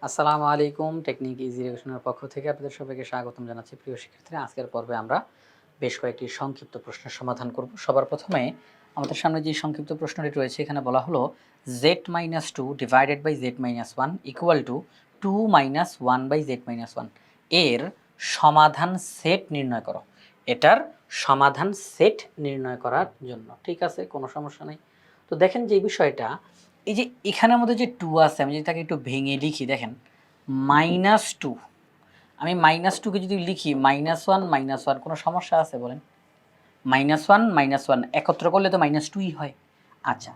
আসসালামু আলাইকুম। Technique easy এডুকেশনের পক্ষ থেকে আপনাদের সবাইকে স্বাগতম জানাচ্ছি। প্রিয় শিক্ষার্থীরা, আজকের পর্বে আমরা বেশ কয়েকটি সংক্ষিপ্ত প্রশ্নের সমাধান করব। সবার প্রথমে আমাদের সামনে যে সংক্ষিপ্ত প্রশ্নটি রয়েছে, এখানে বলা হলো z-2 divided by z-1 equal to 2 minus 1 by z-1 এর সমাধান সেট নির্ণয় করো। এটার সমাধান সেট নির্ণয় করার জন্য, ঠিক আছে, কোনো সমস্যা নেই। তো দেখেন যে বিষয়টা, এই যে এখানের মধ্যে যে 2 আছে, আমি যদি তাকে একটু ভেঙে লিখি, দেখেন -2, আমি -2কে যদি লিখি -1 কোনো সমস্যা আছে বলেন? -1 একত্র করলে তো -2ই হয়। আচ্ছা,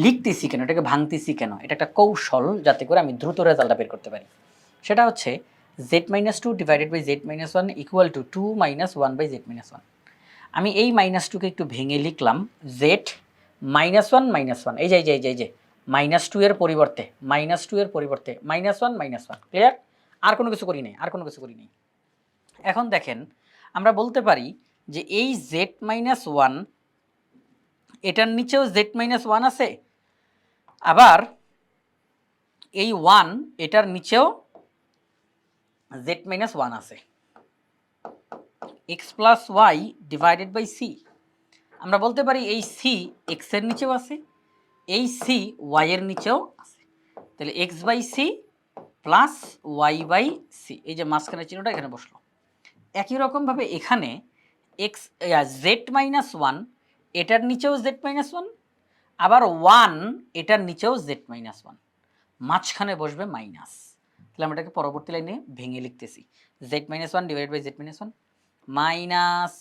লিখতেছি কেন, এটাকে ভাঙতেছি কেন? এটা একটা কৌশল, যাতে করে আমি দ্রুত রেজাল্টটা বের করতে পারি। সেটা হচ্ছে z-2 divided by z-1 equal to 2 minus 1 by z-1। আমি এই -2কে একটু ভেঙে লিখলাম z-1 এই যে -2 এর পরিবর্তে -1 ক্লিয়ার? আর কোনো কিছু করি নাই। এখন দেখেন, আমরা বলতে পারি যে এই z-1 এটার নিচেও z-1 আছে, আবার এই 1 এটার নিচেও z-1 আছে। x plus y divided by c, আমরা বলতে পারি এই c x এর নিচেও আছে, এই c y এর নিচেও আছে। তাহলে x by c plus y by c, এই যে মাঝখানে চিহ্নটা এখানে বসলো। একই রকমভাবে এখানে z-1 এটার নিচেও z-1, আবার 1 এটার নিচেও z-1, মাঝখানে বসবে মাইনাস। তাহলে আমরা এটাকে পরবর্তী লাইনে ভেঙে লিখতেছি, z-1 divide by z-1 minus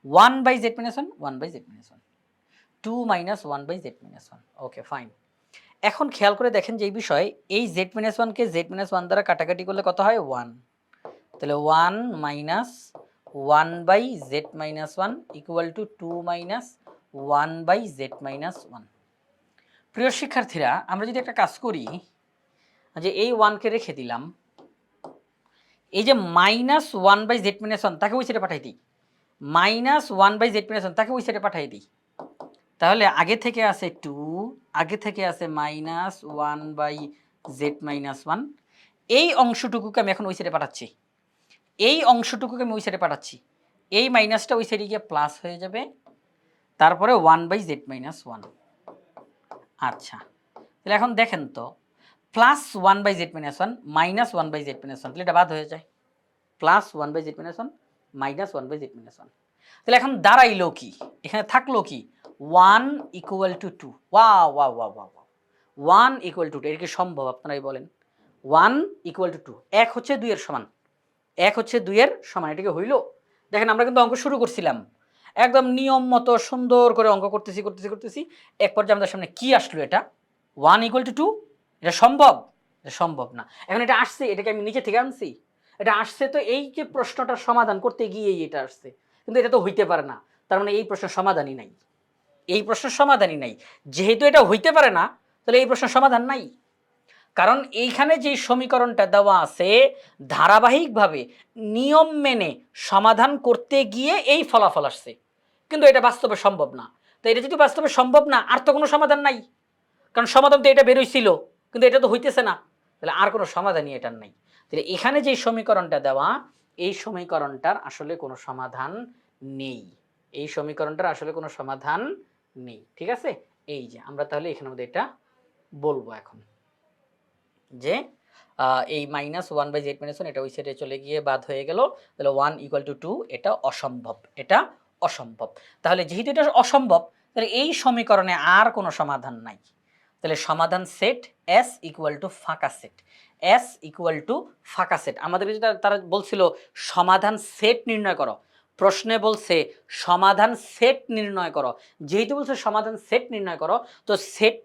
1 by z-1 2 minus 1 by z-1। Okay, fine. এখন খেয়াল করে দেখেন যে এই বিষয়, এই z-1কে z-1 দ্বারা কাটাকাটি করলে কত হয়? 1। তাহলে 1 minus 1 by z-1 equal to 2 minus 1 by z-1। প্রিয় শিক্ষার্থীরা, আমরা যদি একটা কাজ করি, যে এই 1কে রেখে দিলাম, এই যে -1 বাই z-1 তাকে ওই সাইডে পাঠাই দিই, -1 বাই z-1 তাকে ওই সাইডে পাঠাই দিই। তাহলে আগে থেকে আছে 2, আগে থেকে আছে -1 বাই z-1, এই অংশটুকুকে আমি এখন ওই সাইডে পাঠাচ্ছি, এই অংশটুকুকে আমি ওই সাইডে পাঠাচ্ছি, এই মাইনাসটা ওই সাইডে গিয়ে প্লাস হয়ে যাবে, তারপরে 1 বাই z-1। আচ্ছা, তাহলে এখন দেখেন তো, plus 1 by z-1 minus 1 by z-1, তাহলে এটা বাদ হয়ে যায়, plus 1 by z-1 minus 1 by z-1। তাহলে এখন দাঁড়াইলো কি, এখানে থাকলো কি? 1 equal to 2। Wow wow wow wow, 1 equal to 2, এটা কি সম্ভব? আপনারাই বলেন। 1 ইকুয়াল টু 2, 1 হচ্ছে 2 এর সমান, 1 হচ্ছে 2 এর সমান, এটা কি হইল? দেখেন, আমরা কিন্তু অঙ্ক শুরু করছিলাম একদম নিয়ম মতো সুন্দর করে অঙ্ক করতেছি, এক পর্যায়ে আমাদের সামনে কি আসলো? এটা 1 ইকুয়াল টু 2, এটা সম্ভব? এটা সম্ভব না। এখন এটা আসছে, এটাকে আমি নিচে থেকে আনছি, এটা আসছে তো এই যে প্রশ্নটার সমাধান করতে গিয়েই এটা আসছে, কিন্তু এটা তো হইতে পারে না। তার মানে এই প্রশ্নের সমাধানই নাই, এই প্রশ্নের সমাধানই নাই। যেহেতু এটা হইতে পারে না, তাহলে এই প্রশ্নের সমাধান নাই। কারণ এইখানে যে সমীকরণটা দেওয়া আছে, ধারাবাহিকভাবে নিয়ম মেনে সমাধান করতে গিয়ে এই ফলাফল আসছে, কিন্তু এটা বাস্তবে সম্ভব না। তো এটা যদি বাস্তবে সম্ভব না, আর তো কোনো সমাধান নাই, কারণ সমাধান তো এটা বেরোইছিল, কিন্তু এটা তো হইতেছে না, তাহলে আর কোনো সমাধানই এটার নাই। তাহলে এখানে যে সমীকরণটা দেওয়া, এই সমীকরণটার আসলে কোনো সমাধান নেই, এই সমীকরণটার আসলে কোনো সমাধান নেই, ঠিক আছে? এই যে আমরা তাহলে এখানের মধ্যে এটা বলবো এখন, যে এই -1 বাই z-1 এটা ওই সাইডে চলে গিয়ে বাদ হয়ে গেল, তাহলে 1 ইকুয়াল টু 2, এটা অসম্ভব, এটা অসম্ভব। তাহলে যেহেতু এটা অসম্ভব, তাহলে এই সমীকরণে আর কোনো সমাধান নাই। তাহলে সমাধান সেট S ইকুয়াল টু ফাঁকা সেট, S ইকুয়াল টু ফাঁকা সেট। আমাদের যেটা তারা বলছিল সমাধান সেট নির্ণয় করো, প্রশ্নে বলছে সমাধান সেট নির্ণয় করো, যেহেতু বলছে সমাধান সেট নির্ণয় করো, তো সেট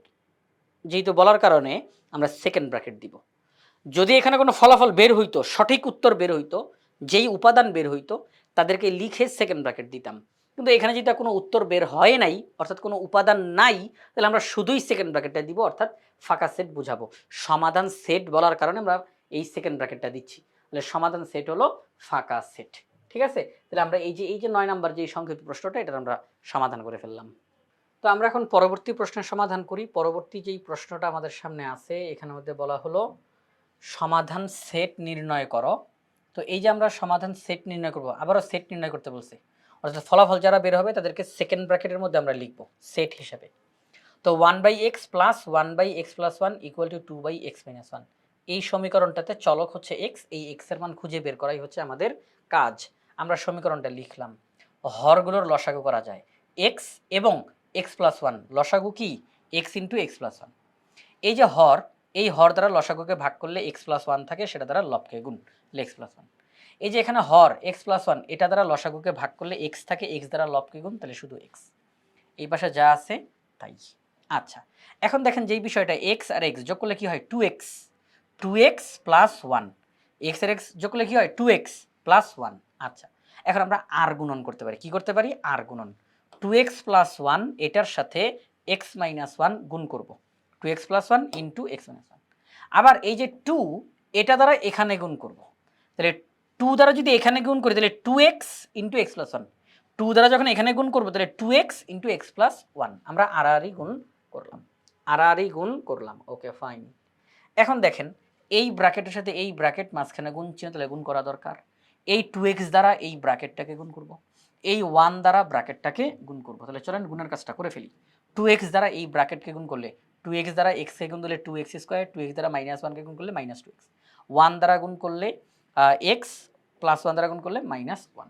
যেহেতু বলার কারণে আমরা সেকেন্ড ব্র্যাকেট দিব। যদি এখানে কোনো ফলাফল বের হইতো, সঠিক উত্তর বের হইতো, যেই উপাদান বের হইতো তাদেরকে লিখে সেকেন্ড ব্র্যাকেট দিতাম, কিন্তু এখানে যেটা কোনো উত্তর বের হয় নাই, অর্থাৎ কোনো উপাদান নাই, তাহলে আমরা শুধুই সেকেন্ড ব্র্যাকেটটা দিব, অর্থাৎ ফাঁকা সেট বুঝাবো। সমাধান সেট বলার কারণে আমরা এই সেকেন্ড ব্র্যাকেটটা দিচ্ছি, তাহলে সমাধান সেট হলো ফাঁকা সেট, ঠিক আছে? তাহলে আমরা এই যে 9 নাম্বার যে সংক্ষিপ্ত প্রশ্নটা, এটা আমরা সমাধান করে ফেললাম। তো আমরা এখন পরবর্তী প্রশ্নের সমাধান করি। পরবর্তী যেই প্রশ্নটা আমাদের সামনে আছে, এখানের মধ্যে বলা হলো সমাধান সেট নির্ণয় করো। তো এই যে আমরা সমাধান সেট নির্ণয় করব, আবারও সেট নির্ণয় করতে বলছে, অর্থাৎ ফলাফল যারা বের হবে তাদেরকে সেকেন্ড ব্র্যাকেটের মধ্যে আমরা লিখব সেট হিসাবে। তো 1/x plus 1/x plus 1 equal to 2/x minus 1, এই সমীকরণটাতে চলক হচ্ছে x, এই x এর মান খুঁজে বের করাই হচ্ছে আমাদের কাজ। আমরা সমীকরণটা লিখলাম। হরগুলোর লসাগু করা যায় x এবং x প্লাস 1, লসাগু কি x ইন্টু x প্লাস 1। এই যে হর, এই হর দ্বারা লসাগুকে ভাগ করলে x প্লাস 1 থাকে, সেটা দ্বারা লবকে গুণ x প্লাস 1। এই যে এখানে হর x প্লাস 1, এটা দ্বারা লসাগুকে ভাগ করলে x থাকে, x দ্বারা লবকে গুণ, তাহলে শুধু x। এই পাশে যা আছে তাই। আচ্ছা, এখন দেখেন যেই বিষয়টা x আর x যোগ করলে কি হয় 2x, 2x প্লাস 1, x আর x যোগ করলে কি হয় 2x প্লাস 1। আচ্ছা, এখন আমরা আর গুণন করতে পারি, কি করতে পারি আর গুণন। 2x প্লাস 1 এটার সাথে x মাইনাস 1 গুণ করব, 2x plus 1 into x minus 1। আবার এই যে 2 এটা দ্বারা এখানে গুণ করব, তাহলে 2 দ্বারা যদি এখানে গুণ করি তাহলে 2x ইন্টু x প্লাস 1, 2 দ্বারা যখন এখানে গুণ করবো তাহলে 2x ইন্টু এক্স প্লাস 1, আমরা আড়াআড়ি গুণ করলাম, আড়াআড়ি গুণ করলাম। ওকে ফাইন। এখন দেখেন এই ব্র্যাকেটের সাথে এই ব্র্যাকেট মাঝখানে গুণ চিহ্ন, তাহলে গুণ করা দরকার। এই 2x দ্বারা এই ব্র্যাকেটটাকে গুণ করব, এই 1 দ্বারা ব্র্যাকেটটাকে গুণ করব। তাহলে চলেন গুণের কাজটা করে ফেলি। 2x দ্বারা এই ব্র্যাকেটকে গুণ করলে 2x দ্বারা x কে গুণ করলে 2x স্কোয়ার, 2x দ্বারা মাইনাস 1 কে গুণ করলে মাইনাস 2x, 1 দ্বারা গুণ করলে x প্লাস 1 দ্বারা গুণ করলে মাইনাস 1,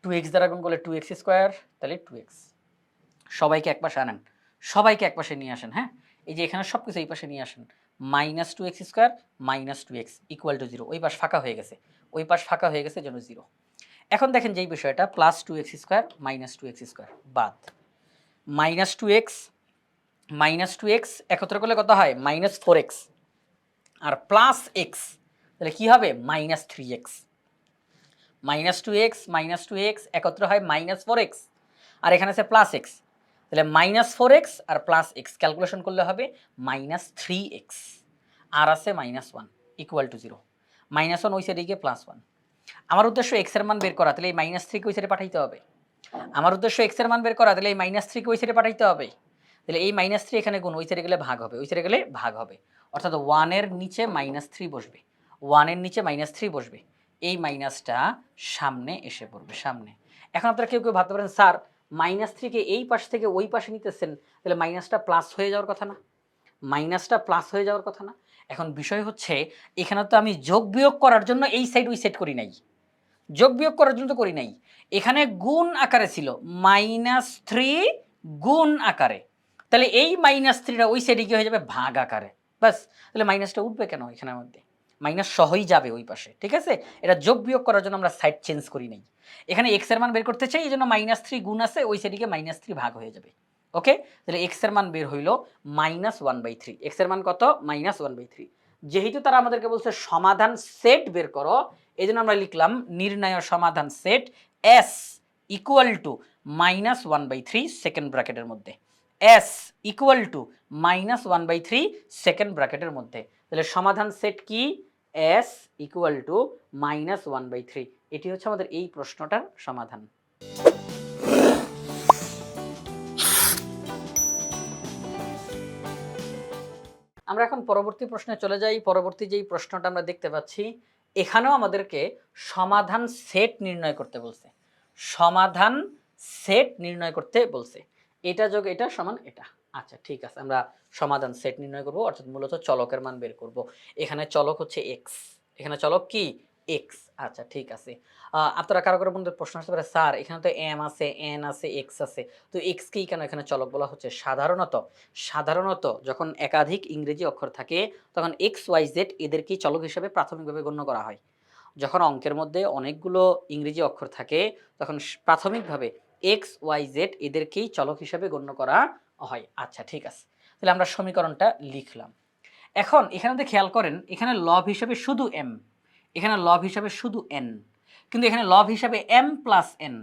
2x দ্বারা গুণ করলে 2x স্কোয়ার, তাহলে 2x। সবাইকে এক পাশে আনেন, সবাইকে এক পাশে নিয়ে আসেন। হ্যাঁ, এই যে এখানে সব কিছু এই পাশে নিয়ে আসেন। Minus 2x square minus 2x equal two 0, ওই পাশ ফাঁকা হয়ে গেছে, ওই পাশ ফাঁকা হয়ে গেছে, জন্য 0। এখন দেখেন যেই বিষয়টা plus 2x square minus 2x square বাদ, মাইনাস 2x একত্র করলে কত হয় মাইনাস 4x, আর প্লাস x তাহলে কি হবে মাইনাস 3x, মাইনাস 2x একত্র হয় মাইনাস 4x, আর এখানে আছে প্লাস x, তাহলে মাইনাস 4x আর প্লাস x ক্যালকুলেশন করলে হবে মাইনাস 3x, আর আছে মাইনাস 1 ইকুয়াল টু 0। মাইনাস 1 ওই সাইডে গিয়ে প্লাস 1। আমার উদ্দেশ্য x এর মান বের করা, তাহলে এই মাইনাস 3 কে ওই সাইডে পাঠাইতে হবে। আমার উদ্দেশ্য x এর মান বের করা, তাহলে এই মাইনাস 3 কে ওই সাইডে পাঠাইতে হবে। তাহলে এই মাইনাস 3 এখানে গুণ, ওই সাইডে গেলে ভাগ হবে, ওই সাইডে গেলে ভাগ হবে, অর্থাৎ 1 এর নিচে মাইনাস 3 বসবে, 1 এর নিচে মাইনাস 3 বসবে, এই মাইনাসটা সামনে এসে পড়বে, সামনে। এখন আপনারা কেউ কেউ ভাবতে পারেন স্যার মাইনাস 3 কে এই পাশ থেকে ওই পাশে নিতেছেন, তাহলে মাইনাসটা প্লাস হয়ে যাওয়ার কথা না, মাইনাসটা প্লাস হয়ে যাওয়ার কথা না। এখন বিষয় হচ্ছে এখানে তো আমি যোগ বিয়োগ করার জন্য এই সাইড ওই সেট করি নাই, যোগ বিয়োগ করার জন্য তো করি নাই, এখানে গুণ আকারে ছিল মাইনাস 3 গুণ আকারে, তাহলে এই মাইনাস 3টা ওই সাইডে কি হয়ে যাবে ভাগ আকারে, বাস। তাহলে মাইনাসটা উঠবে কেন এখানের মধ্যে, মাইনাস সহই যাবে ওই পাশে, ঠিক আছে। এটা যোগ বিয়োগ করার জন্য আমরা সাইড চেঞ্জ করি নাই, এখানে x এর মান বের করতে চাই, এই জন্য মাইনাস 3 গুণ আছে, ওই সাইডে মাইনাস 3 ভাগ হয়ে যাবে। ওকে, তাহলে x এর মান বের হইল মাইনাস 1/3, x এর মান কত মাইনাস 1/3। যেহেতু তারা আমাদেরকে বলছে সমাধান সেট বের করো, এই জন্য আমরা লিখলাম নির্ণয় সমাধান set s equal to minus 1/3 second ব্র্যাকেটের মধ্যে, s equal to minus 1/3 second ব্র্যাকেটের মধ্যে। তাহলে সমাধান সেট কি s ইকুয়াল টু মাইনাস 1/3, এটি হচ্ছে আমাদের এই প্রশ্নটার সমাধান। আমরা এখন পরবর্তী প্রশ্নে চলে যাই। পরবর্তী যেই প্রশ্নটা আমরা দেখতে পাচ্ছি, এখানেও আমাদেরকে সমাধান সেট নির্ণয় করতে বলছে, সমাধান সেট নির্ণয় করতে বলছে, এটা যোগ এটা সমান এটা। আচ্ছা ঠিক আছে, আমরা সমাধান সেট নির্ণয় করব, অর্থাৎ মূলত চলকের মান বের করব। এখানে চলক হচ্ছে x, এখানে চলক কি x। আচ্ছা ঠিক আছে, আপনারা কারো কারো বন্ধুদের প্রশ্ন আসতে পারে স্যার এখানে তো m আছে n আছে x আছে, তো x কেই কেন এখানে চলক বলা হচ্ছে। সাধারণত যখন একাধিক ইংরেজি অক্ষর থাকে তখন x y z এদেরকেই চলক হিসেবে প্রাথমিকভাবে গণ্য করা হয়। যখন অঙ্কের মধ্যে অনেকগুলো ইংরেজি অক্ষর থাকে তখন প্রাথমিকভাবে x y z এদেরকেই চলক হিসেবে গণ্য করা হয়। আচ্ছা ঠিক আছে, তাহলে আমরা সমীকরণটা লিখলাম। এখন এখানে যদি খেয়াল করেন, এখানে লব হিসাবে শুধু m, এখানে লব হিসাবে শুধু n, কিন্তু এখানে লব হিসাবে m প্লাস n।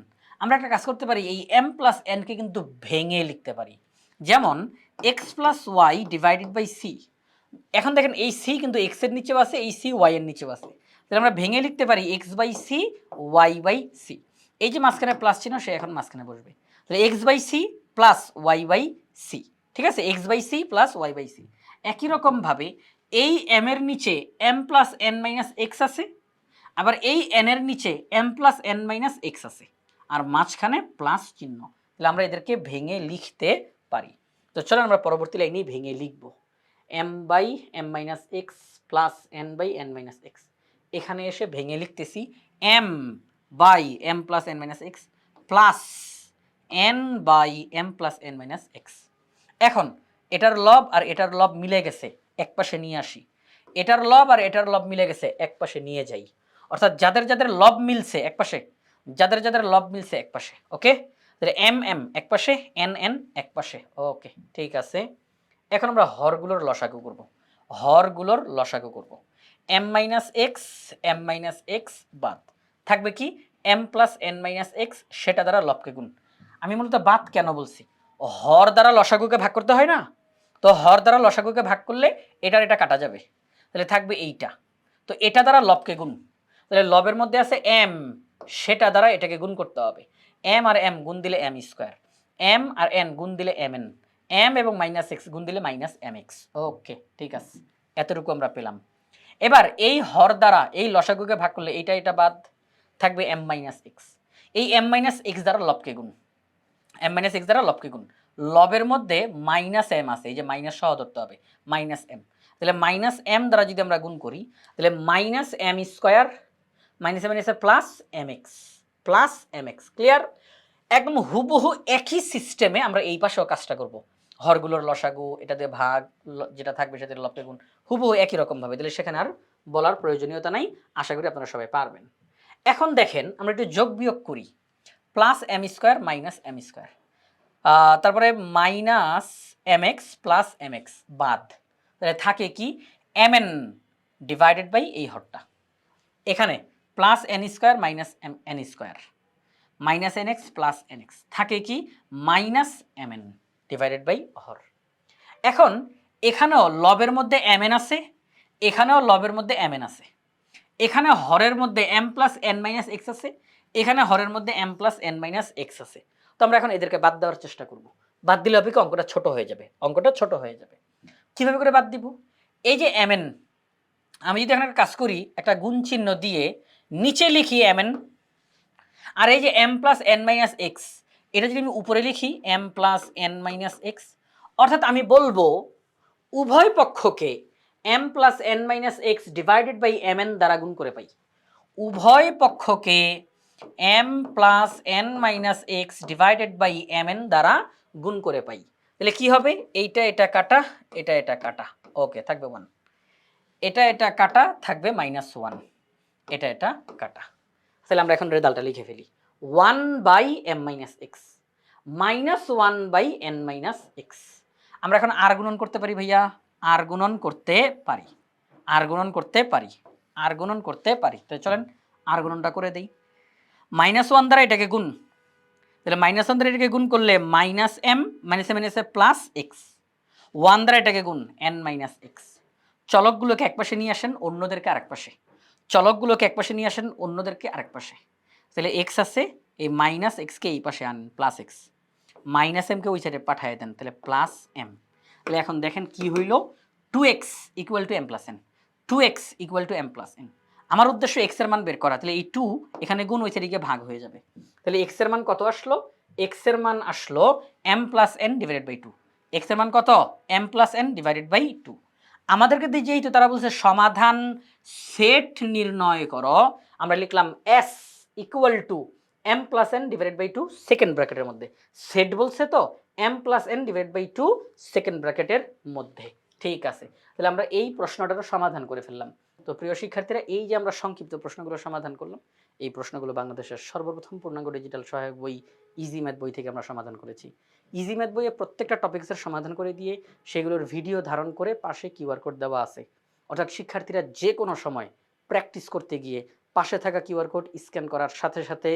আমরা একটা কাজ করতে পারি, এই m প্লাস n কে কিন্তু ভেঙে লিখতে পারি, যেমন x plus Y divided by c। এখন দেখেন এই c কিন্তু x এর নিচেও আছে, এই c y এর নিচেও আছে, তাহলে আমরা ভেঙে লিখতে পারি x by c y by c। এই যে মাঝখানে প্লাস চিহ্ন সে এখন মাঝখানে বসবে, তাহলে x by c plus y by c, ঠিক আছে, x by c plus y by c। একই রকমভাবে এই এম এর নিচে m plus n minus x আছে, আবার এই এন এর নিচে m plus n minus x আছে, আর মাঝখানে প্লাস চিহ্ন। তাহলে আমরা এদেরকে ভেঙে লিখতে পারি। তো চলো আমরা পরবর্তী লাইনেই ভেঙে লিখব। M by m minus x plus n by n minus x. এখানে এসে ভেঙে লিখতেছি m by m plus n minus x plus n by m plus n minus x. এখন এটার লব আর এটার লব মিলে গেছে, এক পাশে নিয়ে আসি। এটার লব আর এটার লব মিলে গেছে, এক পাশে নিয়ে যাই। অর্থাৎ যাদের যাদের লব মিলছে এক পাশে, যাদের যাদের লব মিলছে এক পাশে। ওকে, তাহলে এম এম এক পাশে, এন এন এক পাশে। ওকে, ঠিক আছে। এখন আমরা হরগুলোর লসাগু করব। হরগুলোর লসাগু করব। এম মাইনাস এক্স বাদ থাকবে কি m plus n minus x, সেটা দ্বারা লবকে গুণ। আমি মূলত বাদ কেন বলছি, হর দ্বারা লসাগুকে ভাগ করতে হয় না, তো হর দ্বারা লসাগুকে ভাগ করলে এটার এটা কাটা যাবে, তাহলে থাকবে এইটা। তো এটা দ্বারা লবকে গুণ, তাহলে লবের মধ্যে আছে এম, সেটা দ্বারা এটাকে গুণ করতে হবে। এম আর এম গুণ দিলে M square, M R N গুণ দিলে এম এন, এম এবং মাইনাস এক্স গুণ দিলে মাইনাস এম এক্স। ওকে, ঠিক আছে, এতটুকু আমরা পেলাম। এবার এই হর দ্বারা এই লসাগুকে ভাগ করলে এটা এটা বাদ থাকবে এম মাইনাস এক্স। এই এম মাইনাস এক্স দ্বারা লবকে গুণ, এম মাইনাস এক্স দ্বারা লবকে গুণ। লবের মধ্যে মাইনাস এম আছে, এই যে মাইনাস সহ ধরতে হবে, মাইনাস এম। তাহলে মাইনাস এম দ্বারা যদি আমরা গুণ করি, তাহলে minus m square minus m minus plus m x, plus m x. Clear? একদম হুবহু একই সিস্টেমে আমরা এই পাশেও কাজটা করব। হরগুলোর লসাগু, এটা দিয়ে ভাগ, যেটা থাকবে সেটা লবকে গুণ, হুবহু একই রকম ভাবে। তাহলে সেখানে আর বলার প্রয়োজনীয়তা নাই, আশা করি আপনারা সবাই পারবেন। এখন দেখেন আমরা একটু যোগ বিয়োগ করি। Plus m square minus m square, তারপরে minus m x plus m x বাদ, তাহলে থাকে কি এম এন ডিভাইডেড বাই এই হরটা। এখানে plus n square minus n square minus n x plus n x, থাকে কি minus m n divided by হর। এখন এখানেও লবের মধ্যে এম এন আছে, এখানেও লবের মধ্যে এম এন আছে, এখানে হরের মধ্যে m plus n minus x আছে, এখানে হরের মধ্যে m plus n minus x আছে। তো আমরা এখন এদেরকে বাদ দেওয়ার চেষ্টা করব। বাদ দিলে হবে কি অঙ্কটা ছোট হয়ে যাবে, অঙ্কটা ছোট হয়ে যাবে। কিভাবে করে বাদ দিব? এই যে এম এন, আমি যদি এখানে কাজ করি একটা গুণ চিহ্ন দিয়ে নিচে লিখি এম এন, আর এই যে m plus n minus x, এটা যদি আমি উপরে লিখি m plus n minus x, অর্থাৎ আমি বলবো উভয় পক্ষকে m plus n minus x divided by m n দ্বারা গুণ করে পাই। উভয় পক্ষকে m plus n minus x divided by m n দ্বারা গুণ করে পাই। তাহলে কি হবে, এইটা এটা কাটা, এটা এটা কাটা, ওকে থাকবে 1, এটা এটা কাটা থাকবে -1, এটা এটা কাটা। তাহলে আমরা এখন রেজাল্টটা লিখে ফেলি। 1 by m minus x -1 by n minus x. আমরা এখন আর গুণন করতে পারি ভাইয়া, আর গুণন করতে পারি, আর গুণন করতে পারি, আর গুণন করতে পারি। তো চলেন আর গুণনটা করে দেই। -1 দ্বারা এটাকে গুণ, তাহলে -1 দ্বারা এটাকে গুণ করলে minus m minus m minus plus x, 1 দ্বারা এটাকে গুণ এন মাইনাস এক্স। চলকগুলোকে একপাশে নিয়ে আসেন, অন্যদেরকে আরেক পাশে, চলকগুলোকে একপাশে নিয়ে আসেন, অন্যদেরকে আরেক পাশে। তাহলে এক্স আছে, এই মাইনাস এক্সকে এই পাশে আন, প্লাস এক্স, মাইনাস এমকে ওই সাইডে পাঠিয়ে দেন, তাহলে প্লাস এম। তাহলে এখন দেখেন কি হইল, 2x equal to m plus n, 2x equal to m plus n. আমার উদ্দেশ্য এক্স এর মান বের করা, তাহলে এই 2 এখানে গুণ, ওই সাইডে ভাগ হয়ে যাবে। তাহলে এক্স এর মান কত আসলো, এক্স এর মান আসলো m plus n divided by 2। X এর মান কত, m plus n divided by 2। আমাদেরকে যেহেতু তারা বলছে সমাধান সেট নির্ণয় করো, আমরা লিখলাম S equal to m plus n divided by 2 second ব্র্যাকেটের মধ্যে। সেট বলছে তো m plus n divide by 2 second ব্র্যাকেটের মধ্যে। ঠিক আছে, তাহলে আমরা এই প্রশ্নটারও সমাধান করে ফেললাম। তো প্রিয় শিক্ষার্থীরা, এই যে আমরা সংক্ষিপ্ত প্রশ্নগুলো সমাধান করলাম, এই প্রশ্নগুলো বাংলাদেশের সর্বপ্রথম পূর্ণাঙ্গ ডিজিটাল সহায়ক বই ইজি ম্যাথ বই থেকে আমরা সমাধান করেছি। ইজি ম্যাথ বইয়ে প্রত্যেকটা টপিক্সের সমাধান করে দিয়ে সেগুলোর ভিডিও ধারণ করে পাশে কিউআর কোড দেওয়া আছে, অর্থাৎ শিক্ষার্থীরা যে কোনো সময় প্র্যাকটিস করতে গিয়ে পাশে থাকা কিউআর কোড স্ক্যান করার সাথে সাথে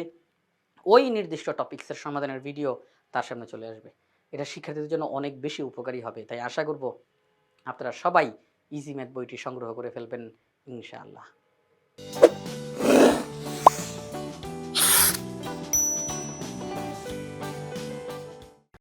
ওই নির্দিষ্ট টপিক্সের সমাধানের ভিডিও তার সামনে চলে আসবে। এটা শিক্ষার্থীদের জন্য অনেক বেশি উপকারী হবে, তাই আশা করব আপনারা সবাই ইজি ম্যাথ বইটি সংগ্রহ করে ফেলবেন ইনশাআল্লাহ।